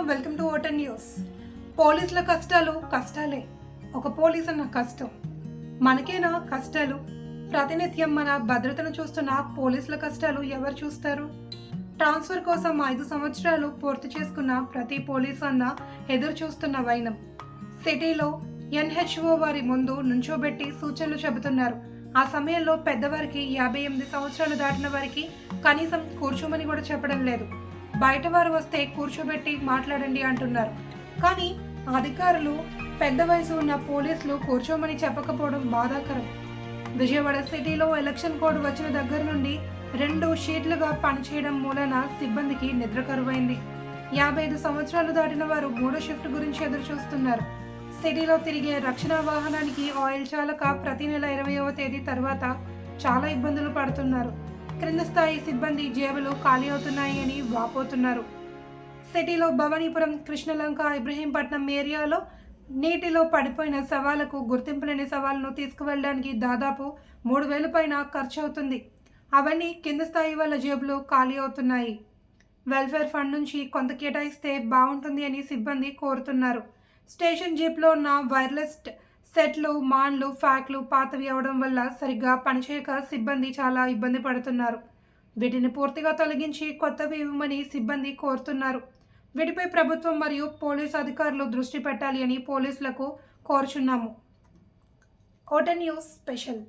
Welcome to vote on news. పోలీసుల కష్టాలు కష్టాలే. ఒక పోలీస్ అన్న కష్టం. మనకేనా కష్టాలు? ప్రతినిత్యం మన భద్రతను చూస్తున్న పోలీసుల కష్టాలు ఎవరు చూస్తారు? ట్రాన్స్ఫర్ కోసం 5 సంవత్సరాలు పూర్తి చేసుకున్న ప్రతి పోలీసు అన్న ఎదురు చూస్తున్న వైనం. సిటీలో NHO వారి ముందు నుంచోబెట్టి సూచనలు చెబుతున్నారు. ఆ సమయంలో పెద్దవారికి 58 సంవత్సరాలు దాటిన వారికి కనీసం కూర్చోమని కూడా చెప్పడం లేదు. బయట వారు వస్తే కూర్చోబెట్టి మాట్లాడండి అంటున్నారు. కానీ అధికారులు పెద్ద వయసు ఉన్న పోలీసులు కూర్చోమని చెప్పకపోవడం బాధాకరం. విజయవాడ సిటీలో ఎలక్షన్ కోడ్ వచ్చిన దగ్గర నుండి 2 షీట్లుగా పనిచేయడం మూలన సిబ్బందికి నిద్ర కరువైంది. 55 సంవత్సరాలు దాటిన వారు 3వ షిఫ్ట్ గురించి ఎదురు చూస్తున్నారు. సిటీలో తిరిగే రక్షణ వాహనానికి ఆయిల్ చాలక ప్రతి నెల 20వ తేదీ తర్వాత చాలా ఇబ్బందులు పడుతున్నారు. క్రింద స్థాయి సిబ్బంది జేబులు ఖాళీ అవుతున్నాయి అని వాపోతున్నారు. సిటీలో భవానీపురం, కృష్ణలంక, ఇబ్రహీంపట్నం ఏరియాలో నీటిలో పడిపోయిన శవాలకు గుర్తింపు లేని శవాలను తీసుకువెళ్ళడానికి దాదాపు 3,000 పైన ఖర్చు అవుతుంది. అవన్నీ కింద స్థాయి వాళ్ళ జేబులు ఖాళీ అవుతున్నాయి. వెల్ఫేర్ ఫండ్ నుంచి కొంత కేటాయిస్తే బాగుంటుంది అని సిబ్బంది కోరుతున్నారు. స్టేషన్ జీప్లో ఉన్న వైర్లెస్ సెట్లు, మాన్లు, ఫ్యాక్లు పాతవి అవడం వల్ల సరిగ్గా పనిచేయక సిబ్బంది చాలా ఇబ్బంది పడుతున్నారు. వీటిని పూర్తిగా తొలగించి కొత్తవి ఇవ్వమని సిబ్బంది కోరుతున్నారు. వీటిపై ప్రభుత్వం మరియు పోలీసు అధికారులు దృష్టి పెట్టాలి అని పోలీసులకు కోరుచున్నాము. Vote on news special.